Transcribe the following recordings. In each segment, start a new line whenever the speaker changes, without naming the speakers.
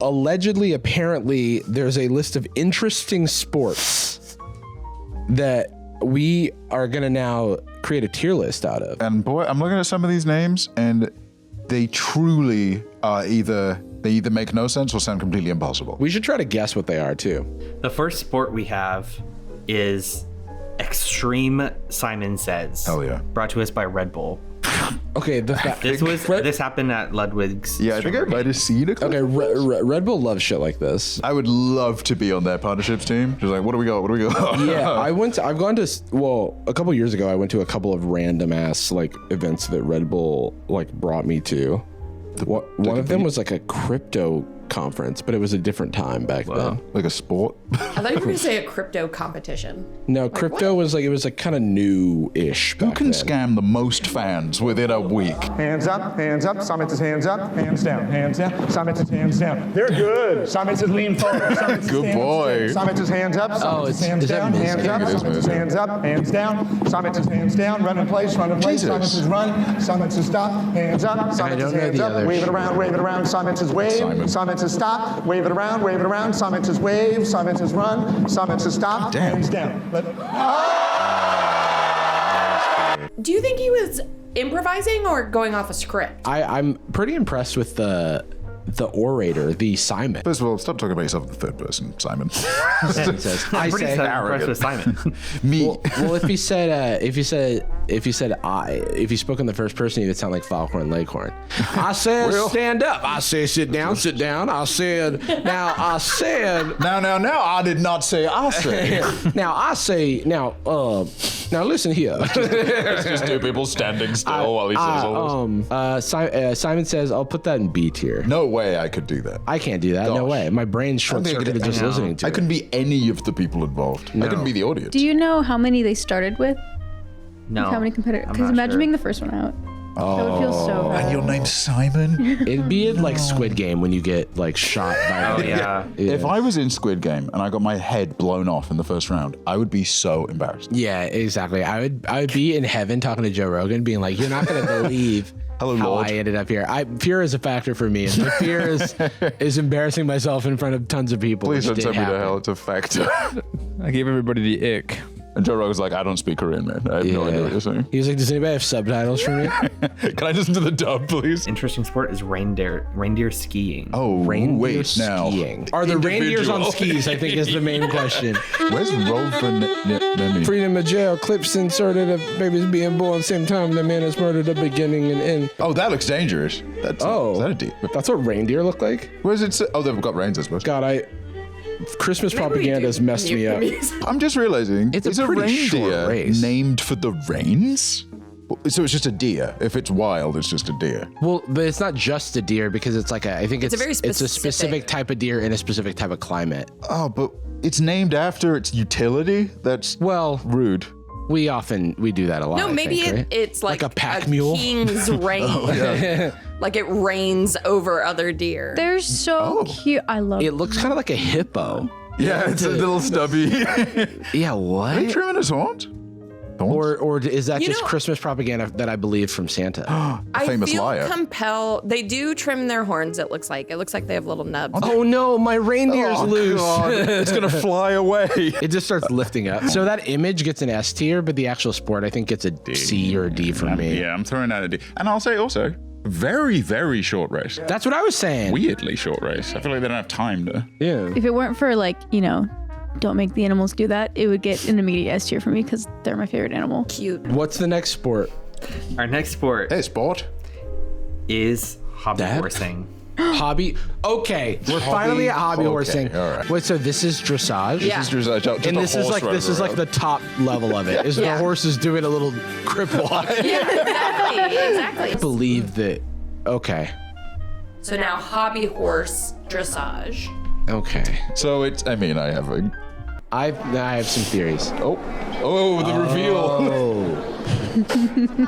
allegedly, apparently, there's a list of interesting sports that we are going to now create a tier list out of.
And boy, I'm looking at some of these names, and they truly are either make no sense or sound completely impossible.
We should try to guess what they are, too.
The first sport we have is Extreme Simon Says.
Hell yeah.
Brought to us by Red Bull.
Okay,
This happened at Ludwig's.
Yeah, I think I might have seen it.
Okay, Red Bull loves shit like this.
I would love to be on their partnerships team. Just like, what do we got?
Yeah, I've gone to, a couple years ago, I went to a couple of random ass like events that Red Bull like brought me to. One of them was like a crypto conference, but it was a different time back then.
Like a sport?
I thought you were going to say a crypto competition.
No,
Like,
crypto was like kind of new-ish back
Who can
then.
scam the most fans within a week?
Hands up, Simon says hands up, hands down, Simon says hands down. They're good. Simon says lean forward. Simon says
Good boy.
Simon says hands up, Simon says hands down, hands up, Simon says hands up, hands down, Simon says hands down, run in place, Simon says run, Simon says stop, hands up, Simon says hands up, wave it around, Simon says wave, Simon says stop, wave it around, Simon says wave, Simon says run, Simon says stop, hands down.
Do you think he was improvising or going off a script?
I'm pretty impressed with the orator, the Simon.
First of all, stop talking about yourself in the third person, Simon.
Says, I
Pretty
say,
impressed with Simon.
Me.
well, if he spoke in the first person, he would sound like Foghorn Leghorn. I said, stand up. I said, sit down. I said, now,
I did not say I said.
now listen here.
It's just two people standing still while he says all this.
Simon says, I'll put that in B tier.
No way I could do that.
I can't do that. No
Gosh.
way. My brain's short-circuited just listening to
I
it.
couldn't be any of the people involved. I couldn't be the audience.
Do you know how many they started with?
No.
Like how many competitors?
I'm
Because
not
imagine
sure.
being the first one out. That would feel so bad.
And your name's Simon?
It'd be like Squid Game when you get like shot by.
Oh, yeah.
If I was in Squid Game and I got my head blown off in the first round, I would be so embarrassed.
Yeah, exactly. I would be in heaven talking to Joe Rogan, being like, "You're not gonna believe
Hello,
how
Lord.
I ended up here." Fear is a factor for me, and my fear is embarrassing myself in front of tons of people.
Please
which
don't
did
tell me to
happen.
hell. It's a factor.
I gave everybody the ick.
And Joe Rogan's like, I don't speak Korean, man. I have no idea what you're saying.
He was like, "Does anybody have subtitles for me?"
Can I listen to the dub, please?
Interesting sport is reindeer skiing.
Oh,
Reindeer
wait, now.
skiing. Are the reindeers on
Individual.
skis? I think is the main question.
Where's Rovan?
Freedom of jail. Clips inserted of babies being born same time the man is murdered at beginning and end.
Oh, that looks dangerous. Is that a deer?
That's what reindeer look like?
Where's it? Oh, they've got reins, I suppose.
God, Christmas propaganda has messed me up.
I'm just realizing
It's a pretty short
reindeer
race.
named for the reins? So it's just a deer. If it's wild, it's just a deer.
Well, but it's not just a deer because it's like I think it's
a very
it's a specific
specific
type of deer in a specific type of climate.
Oh, but it's named after its utility? That's
Well,
rude.
we do that a lot.
No,
I
maybe
think, right?
it's like
a pack mule.
king's reign. Like it reigns over other deer.
They're so cute. I love
It looks kind of like a hippo.
Yeah, it's a little stubby.
Yeah,
Are
what?
they trimming his horns?
Or is that just
know-
Christmas propaganda that I believed from Santa?
I
famous
feel
liar.
compelled. They do trim their horns. It looks like they have little nubs.
Oh no, my reindeer's loose.
It's gonna fly away.
It just starts lifting up. So that image gets an S tier, but the actual sport I think gets a C or a D for me.
Yeah, I'm throwing out a D. And I'll say also, very, very short race.
That's what I was saying.
Weirdly short race. I feel like they don't have time to.
Yeah.
If it weren't for don't make the animals do that, it would get an immediate S tier for me because they're my favorite animal.
Cute.
What's the next sport?
Our next sport
Hey, sport.
is hobby
Dad?
horsing.
Hobby. Okay, we're finally at hobby
Okay,
horsing.
all right.
Wait, so this is dressage?
Yeah.
This is just
And this is like the top level of it. Is
Yeah.
the horse is doing a little crip walk.
Exactly.
Believe that. Okay.
So now hobby horse dressage.
Okay.
So it's, I mean, I have a.
I have some theories.
Oh, the reveal.
Oh.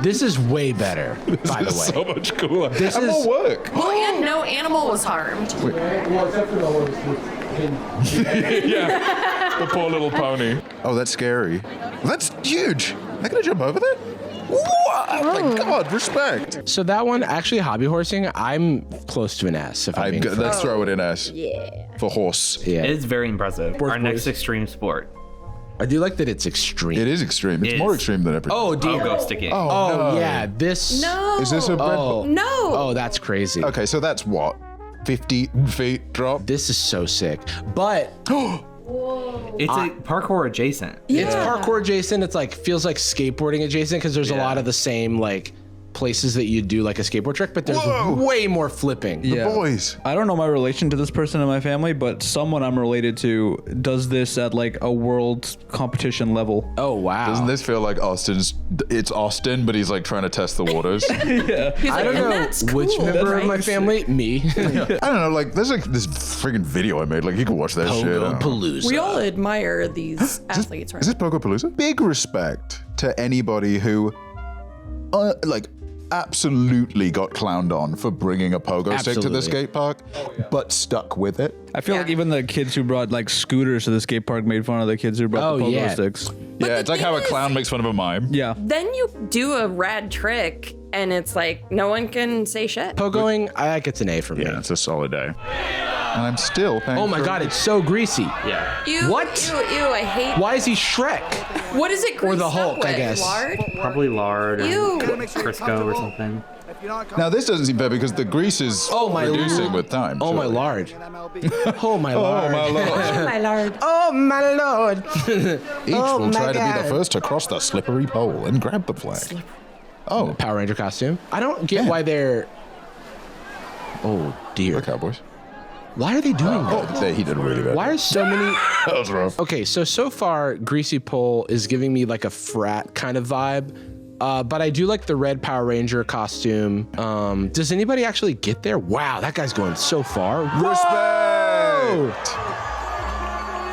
This is way better, by the way.
So much cooler.
This
and
is-
more work.
Well, and no animal was harmed.
Well, except for the horse.
Yeah, the poor little pony. Oh, that's scary. That's huge. Am I gonna jump over that? Oh my God, respect.
So that one, actually, hobby horsing, I'm close to an S. If I'm being fair.
Let's throw it in S. Yeah. For horse.
Yeah.
It is very impressive.
Sports
Our next
boys.
extreme sport.
I do like that it's extreme.
It is extreme. It's
It
more
is.
extreme than everything.
Oh, dear.
Pogo sticking.
Oh,
no.
yeah. This.
No.
Is this a Red Bull?
No.
Oh, that's crazy.
Okay, so that's what? 50 feet drop?
This is so sick. But
It's a parkour adjacent.
it's parkour adjacent. It's like feels like skateboarding adjacent because there's a lot of the same like places that you do like a skateboard trick, but there's
Whoa.
way more flipping.
Yeah.
Boys.
I don't know my relation to this person in my family, but someone I'm related to does this at like a world competition level.
Oh wow.
Doesn't this feel like it's Austin, but he's like trying to test the waters?
He's like,
I don't
and
know
that's cool,
which member
right?
of my family. Me.
I don't know, like there's like this freaking video I made. Like you can watch that shit. I don't know.
Palooza.
We all admire these athletes, right?
Is this Pogo Palooza? Big respect to anybody who, like, absolutely got clowned on for bringing a pogo stick to the
Absolutely.
skate park, but stuck with it.
I feel like even the kids who brought like scooters to the skate park made fun of the kids who brought the pogo sticks.
Yeah, it's like how a
thing is-
clown makes fun of a mime.
Yeah.
Then you do a rad trick, and it's like no one can say shit.
Pogoing, I think it's an A for me.
Yeah, it's a solid day. And I'm still paying
Oh my
for
god, it's so greasy.
Yeah.
Ew,
What?
Ew, I hate.
Why is he Shrek?
What is it?
Or the
greased up
Hulk, I
with?
guess.
Lard?
Probably lard or
Ew.
Crisco or something.
Now this doesn't seem fair because the grease is reducing with time.
Oh my
surely.
lord. Oh my lord.
Oh my lord.
Oh my lord.
Oh my lord.
Each
Oh
will
my
try to be
God.
the first to cross the slippery pole and grab the flag. Oh,
Power Ranger costume. I don't get why they're. Oh dear.
the Cowboys.
Why are they doing that?
Oh, he did really bad.
Why are so many?
That was rough.
Okay, so far, Greasy Pole is giving me like a frat kind of vibe. But I do like the red Power Ranger costume. Does anybody actually get there? Wow, that guy's going so far.
Respect.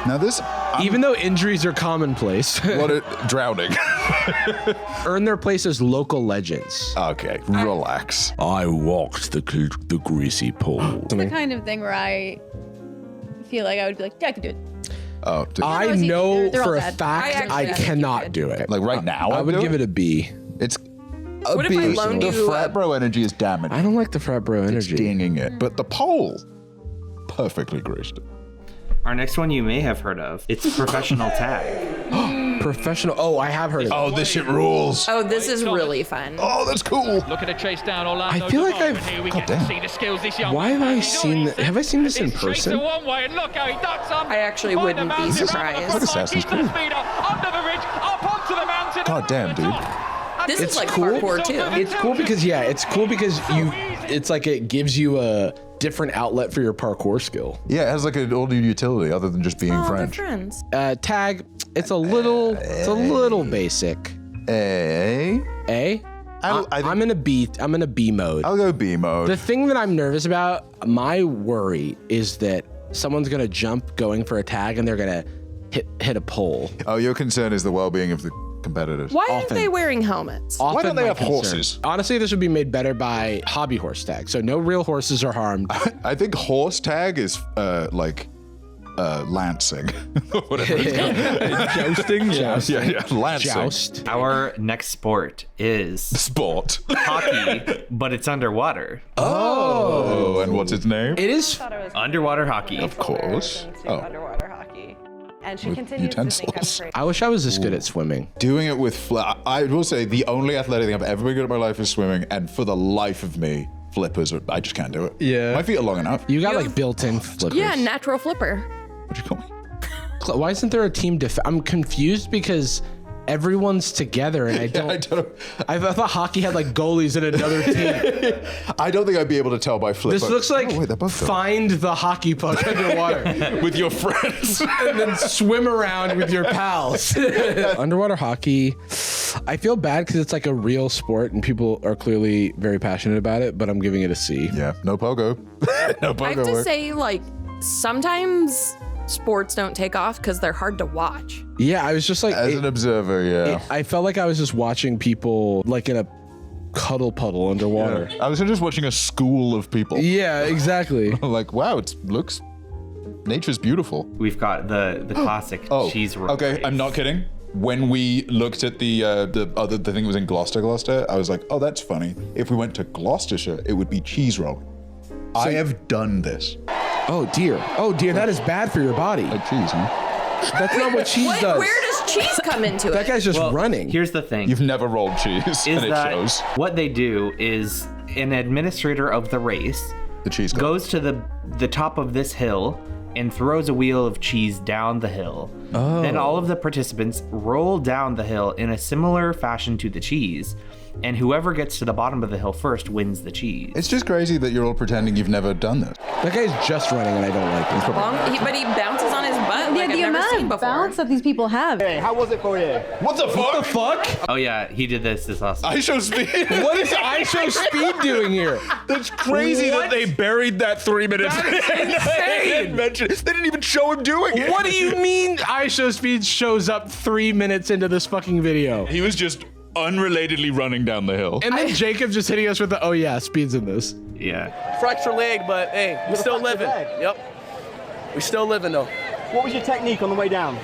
Now this,
Even though injuries are commonplace,
drowning.
earn their place as local legends.
Okay, relax.
I walked the Greasy Pole.
The kind of thing where I feel like I would be like, yeah, I could do it.
Oh, dude.
I
They're-
know
they're all
for a
bad.
fact
I
I
actually
cannot
think
do it.
like right now,
I would
do
give it a B.
It's a
What if I loaned
The
you
frat bro energy is damaging.
I don't like the frat bro
It's
energy.
dinging it, but the pole, perfectly greased.
Our next one you may have heard of. It's professional tag.
Professional. Oh, I have heard of it.
Oh, this shit rules.
Oh, this is really fun.
Oh, that's cool.
Looking to chase down Orlando.
I feel like
Devine,
I've-
and here we
God
get to
damn.
see the skills this young
Why have
man
I
has. He's
seen?
already
Have I seen this in
This streaks
person?
the one way, and look how he ducks on.
I actually
Find
wouldn't
the
be
mountain,
surprised.
round the front
Assassin's
line, keeps the
Creed.
speed up, under the ridge, up onto the mountain.
God
and
damn,
over the
dude.
top.
This
It's
is like
cool.
parkour too.
It's cool because you. It's like it gives you a different outlet for your parkour skill.
Yeah, it has like an all-new utility other than just being
Oh, they're
French.
friends.
Tag. It's a little basic.
A.
A.
I think-
I'm in a B. I'm in a B mode.
I'll go B mode.
The thing that I'm nervous about, my worry is that someone's gonna jump going for a tag and they're gonna hit a pole.
Oh, your concern is the well-being of the competitors.
Why aren't
Often.
they wearing helmets?
Often
don't they
my
have
concern.
horses?
Honestly, this would be made better by hobby horse tag. So no real horses are harmed.
I think horse tag is like lancing. Whatever it's called.
Jousting?
Yeah, lancing.
Joust.
Our next sport is
Sport.
hockey, but it's underwater.
Oh, and what's its name?
It is.
Underwater hockey.
Of course. Oh.
Underwater hockey. And she
With
continues to think I'm
utensils.
crazy.
I wish I was this good at swimming.
Doing it with I will say the only athletic thing I've ever been good at in my life is swimming, and for the life of me, flippers. I just can't do it.
Yeah.
My feet are long enough.
You got
You
like
have-
built-in flippers.
Yeah, natural flipper.
What'd you call me?
Why isn't there a team I'm confused because everyone's together and I don't. I thought hockey had like goalies in another team.
I don't think I'd be able to tell by flipper.
This looks like
Oh, wait, they're both going.
find the hockey puck underwater
with your friends.
and then swim around with your pals. Underwater hockey, I feel bad because it's like a real sport and people are clearly very passionate about it, but I'm giving it a C.
Yeah, no pogo. No pogo
I have to
work.
say, like, sometimes sports don't take off because they're hard to watch.
Yeah, I was just like,
As an observer, yeah.
I felt like I was just watching people like in a cuddle puddle underwater.
I was just watching a school of people.
Yeah, exactly.
Like, wow, it looks. Nature's beautiful.
We've got the classic cheese roll.
Okay,
race.
I'm not kidding. when we looked at the thing that was in Gloucester, I was like, oh, that's funny. If we went to Gloucestershire, it would be cheese roll. I have done this.
Oh dear, that is bad for your body.
Like cheese, huh?
That's not what cheese does.
Where does cheese come into it?
That guy's just running.
Here's the thing.
You've never rolled cheese, and it shows.
What they do is an administrator of the race
The cheese god.
goes to the top of this hill and throws a wheel of cheese down the hill.
Oh.
Then all of the participants roll down the hill in a similar fashion to the cheese, and whoever gets to the bottom of the hill first wins the cheese.
It's just crazy that you're all pretending you've never done this.
That guy's just running, and I don't like him.
But he bounces on his butt like I've
the
never seen
amount of
before.
bounce that these people have.
Hey, how was it for you?
What the fuck?
Oh yeah, he did this awesome.
I show speed.
What is I Show Speed doing here?
That's crazy that they buried that 3 minutes. They didn't even show him doing it.
What do you mean I Show Speed shows up 3 minutes into this fucking video?
He was just unrelatedly running down the hill.
And then Jacob just hitting us with the, oh yeah, Speed's in this.
Yeah.
Fractured leg, but hey, we still living. Yep. We still living though.
What was your technique on the way down?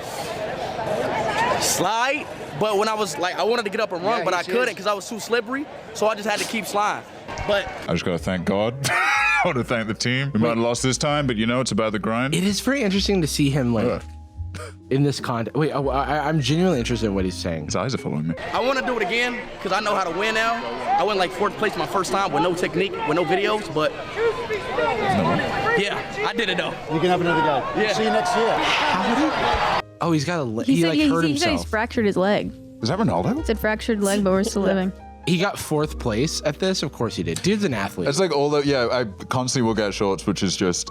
Slide, but when I was like, I wanted to get up and run, but I couldn't because I was too slippery, so I just had to keep sliding. But
I just gotta thank God. I want to thank the team. We might have lost this time, but you know, it's about the grind.
It is very interesting to see him like in this content. Wait, I'm genuinely interested in what he's saying.
His eyes are following me.
I want to do it again because I know how to win now. I went like 4th place my first time with no technique, with no videos, but yeah, I did it though.
You can have another go.
Yeah.
See you next year.
Oh, he's got a
He said,
hurt
he said he's
himself.
fractured his leg.
Is that Ronaldo?
He said fractured leg, but we're still living.
He got 4th place at this. Of course he did. Dude's an athlete.
It's like all that, yeah, I constantly will get shorts, which is just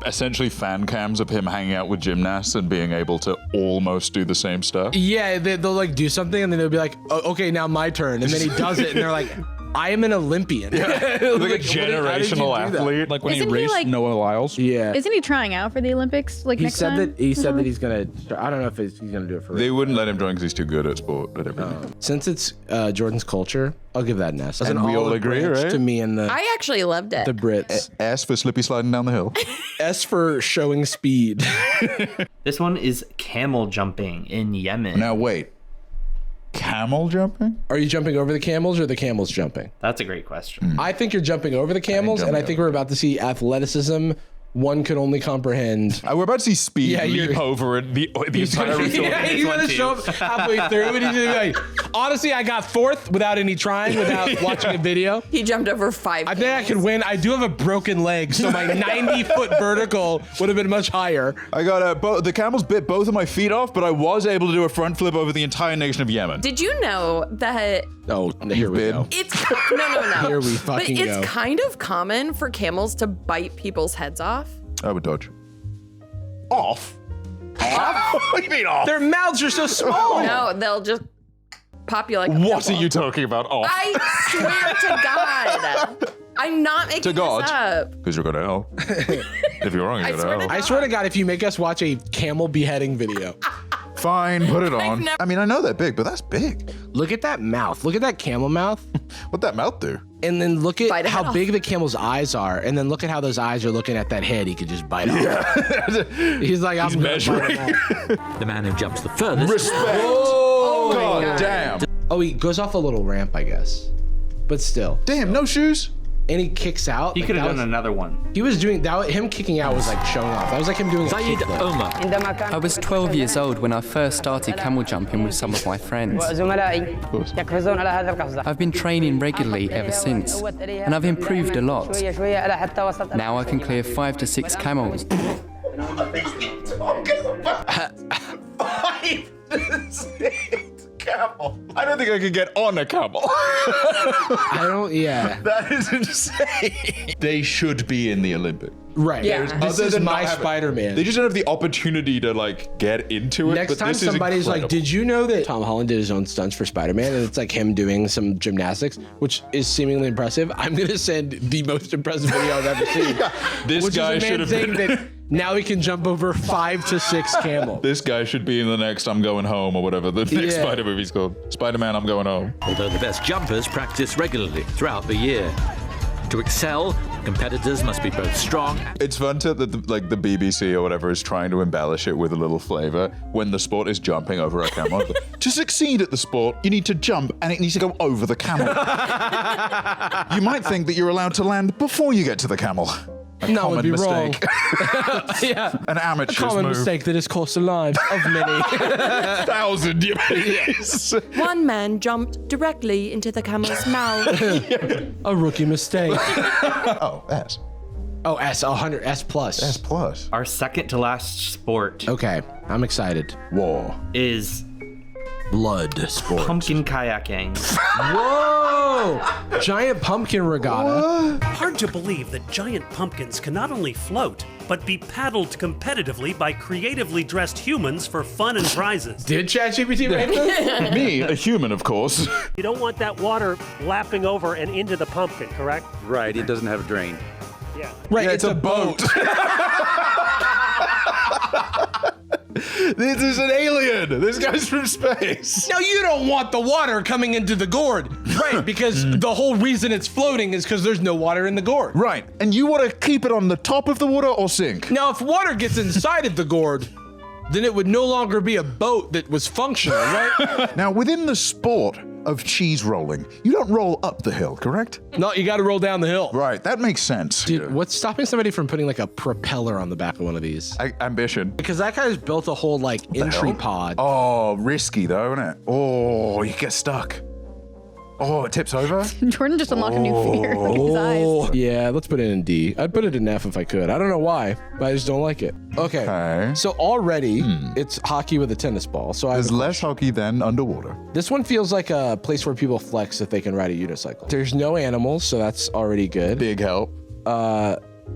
essentially fan cams of him hanging out with gymnasts and being able to almost do the same stuff.
Yeah, they'll like do something and then they'll be like, oh, okay, now my turn. And then he does it and they're like, I am an Olympian.
Yeah. Like a generational athlete.
Like when
Isn't
he
he,
raced
like-
Noah Lyles.
Yeah.
Isn't he trying out for the Olympics like
He
next
said
time?
that he said that he's gonna. I don't know if he's gonna do it for
They
real.
wouldn't let him join because he's too good at sport, at everything.
Since it's Jordan's culture, I'll give that an S. That's
And
an
we all
olive
agree,
branch
right?
to me and the
I actually loved it.
Brits.
S for slippy sliding down the hill.
S for showing speed.
This one is camel jumping in Yemen.
Now wait, camel jumping?
Are you jumping over the camels or the camels jumping?
That's a great question.
I think you're jumping over the camels, and I think we're about to see athleticism one could only comprehend.
We're about to see Speed
Yeah,
leap
you're-
over it, the entire resort.
Yeah, he's gonna show up halfway through and he's gonna be like, honestly, I got 4th without any trying, without watching a video.
He jumped over 5
I think I could win. I do have a broken leg, so my 90-foot vertical would have been much higher.
I got the camels bit both of my feet off, but I was able to do a front flip over the entire nation of Yemen.
Did you know that
Oh, here we go.
it's no.
Here we
But
fucking
it's
go.
kind of common for camels to bite people's heads off.
I would dodge. Off? Off? What do you mean off?
Their mouths are so small.
No, they'll just pop you like a
What are
pimple.
you talking about? Off?
I swear to God. I'm not making
To God.
this up.
Because you're going to hell. If you're wrong, you're
I
going
swear
to
to
hell.
I swear to God, if you make us watch a camel beheading video.
Fine, put it on.
never-
I mean, I know they're big, but that's big.
Look at that mouth. Look at that camel mouth.
What'd that mouth do?
And then look at
Bite a head
how
off.
big the camel's eyes are. And then look at how those eyes are looking at that head he could just bite off. He's like, I'm gonna bite him off.
The man who jumps the furthest.
Respect.
Oh,
God damn.
Oh, he goes off a little ramp, I guess. But still.
Damn, no shoes?
And he kicks out.
He
Like,
could have
that
done
was-
another one.
He was doing that. Him kicking out was like showing off. That was like him doing a
Zayed
kickflip.
Omar.
I was 12 years old when I first started camel jumping with some of my friends. I've been training regularly ever since, and I've improved a lot. Now I can clear 5 to 6 camels.
5 to 6 camel. I don't think I could get on a camel.
I don't, yeah.
That is insane. They should be in the Olympics.
Right.
Yeah.
This
Other
is
than
my
not having-
Spider-Man.
They just don't have the opportunity to like get into it.
Next
but
time
this is
somebody's like,
incredible.
did you know that Tom Holland did his own stunts for Spider-Man? And it's like him doing some gymnastics, which is seemingly impressive. I'm going to send the most impressive video I've ever seen.
This
which
guy
is a
should
man
have
saying
been.
that now he can jump over 5 to 6 camels.
This guy should be in the next I'm Going Home or whatever the next
Yeah.
Spider movie's called. Spider-Man, I'm Going Home.
Although the best jumpers practice regularly throughout the year. To excel, Competitors must be both strong.
It's fun to the BBC or whatever is trying to embellish it with a little flavor when the sport is jumping over a camel. To succeed at the sport, you need to jump and it needs to go over the camel. You might think that you're allowed to land before you get to the camel.
No, would be
mistake.
wrong. Yeah.
An amateur's
common
move.
mistake that has cost the lives of many.
1,000 years.
One man jumped directly into the camel's mouth.
A rookie mistake.
Oh, S.
Oh, S, 100, S plus.
S plus.
Our second to last sport
Okay, I'm excited.
War.
is
Blood sport.
pumpkin kayaking.
Whoa! Giant pumpkin regatta.
Hard to believe that giant pumpkins can not only float, but be paddled competitively by creatively dressed humans for fun and prizes.
Did ChatGPT write this?
Me, a human, of course.
You don't want that water lapping over and into the pumpkin, correct?
Right, it doesn't have a drain.
Yeah.
Right,
Yeah,
it's a boat.
This is an alien. This guy's from space.
No, you don't want the water coming into the gourd. Right, because the whole reason it's floating is because there's no water in the gourd.
Right, and you want to keep it on the top of the water or sink?
Now, if water gets inside of the gourd, then it would no longer be a boat that was functional, right?
Now, within the sport of cheese rolling, you don't roll up the hill, correct?
No, you got to roll down the hill.
Right, that makes sense.
Dude, what's stopping somebody from putting like a propeller on the back of one of these?
Ambition.
Because that guy's built a whole like entry pod.
Oh, risky though, isn't it? Oh, you get stuck. Oh, it tips over.
Jordan just unlocked a new fear. Look at his eyes.
Yeah, let's put it in D. I'd put it in F if I could. I don't know why, but I just don't like it. Okay. So already it's hockey with a tennis ball. So
There's less hockey than underwater.
This one feels like a place where people flex if they can ride a unicycle. There's no animals, so that's already good.
Big help.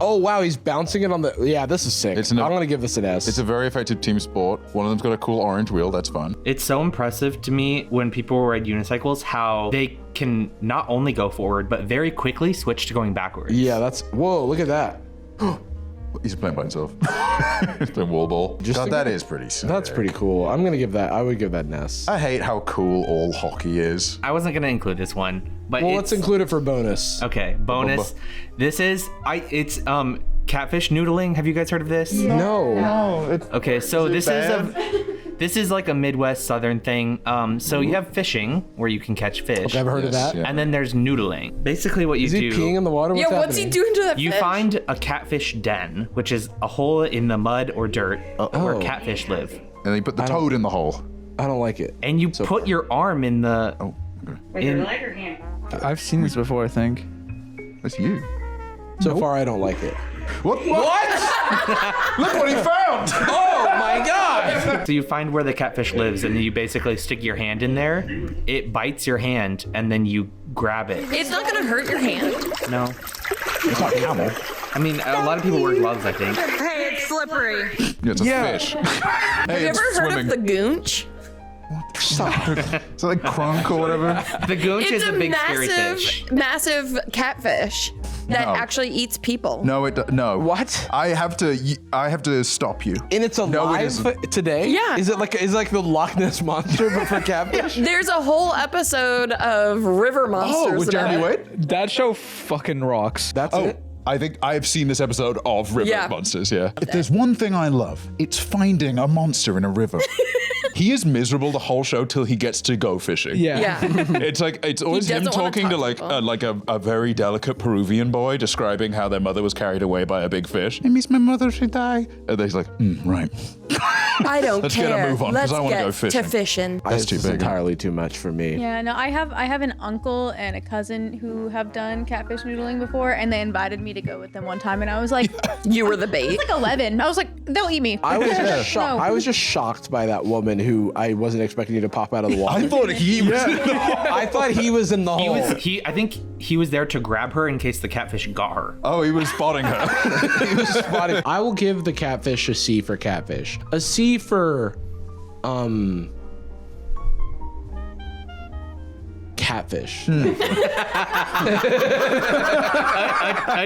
Oh wow, he's bouncing it on the. Yeah, this is sick. I'm gonna give this an S.
It's a very effective team sport. One of them's got a cool orange wheel. That's fun.
It's so impressive to me when people ride unicycles how they can not only go forward, but very quickly switch to going backwards.
Yeah, that's. Whoa, look at that.
He's playing by himself. He's playing wall ball. God, that is pretty sick.
That's pretty cool. I'm gonna give that. I would give that an S.
I hate how cool all hockey is.
I wasn't gonna include this one, but
Well, let's include it for bonus.
Okay, bonus. This is it's catfish noodling. Have you guys heard of this?
No.
Okay, so
Is it
this is like a Midwest Southern thing. So you have fishing where you can catch fish.
Okay, I've heard of that.
And then there's noodling. Basically, what you
Is
do.
he peeing in the water?
What's he doing to that
You
fish?
find a catfish den, which is a hole in the mud or dirt where catfish live.
And then you put the toad in the hole.
I don't like it.
And you put your arm in the.
With your leg or hand?
I've seen this before, I think.
That's you.
So far, I don't like it.
What? Look what he found!
Oh my god!
So you find where the catfish lives, and you basically stick your hand in there. It bites your hand, and then you grab it.
It's not gonna hurt your hand.
No.
It's not Camel.
I mean, a lot of people wear gloves, I think.
Hey, it's slippery.
Yeah, it's a fish.
Have you ever heard of the goonch?
It's like crunk or whatever.
The goonch
It's
is a big scary fish.
massive catfish that
No.
actually eats people.
No, no.
What?
I have to stop you.
And it's alive today?
Yeah.
Is it like the Loch Ness monster but for catfish?
There's a whole episode of River Monsters.
with
about
Jeremy
it.
Wade?
That show fucking rocks.
That's it?
I think I have seen this episode of River
Yeah.
Monsters, yeah. If there's one thing I love, it's finding a monster in a river. He is miserable the whole show till he gets to go fishing.
Yeah.
It's like it's always him
doesn't wanna
talking to
talk
like a very delicate Peruvian boy describing how their mother was carried away by a big fish. I miss my mother, she died. And he's like, right.
I don't
Let's
care.
get a move on, 'cause
Let's
I wanna
get
go fishing.
to fishing.
That's too
It's
big.
entirely too much for me.
Yeah, no, I have an uncle and a cousin who have done catfish noodling before, and they invited me to go with them one time, and I was like,
You were the
I
bait.
was like 11. I was like, they'll eat me.
I was just shocked.
No.
I was just shocked by that woman who I wasn't expecting you to pop out of the water.
I thought he was in the
I thought he was in the hole.
I think he was there to grab her in case the catfish got her.
Oh, he was spotting her.
He was spotted. I will give the catfish a C for catfish. A C for catfish.
A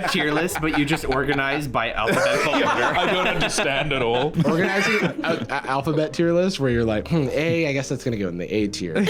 tier list, but you just organize by alphabetical order.
I don't understand at all.
Organizing an alphabet tier list where you're like, A, I guess that's gonna go in the A tier.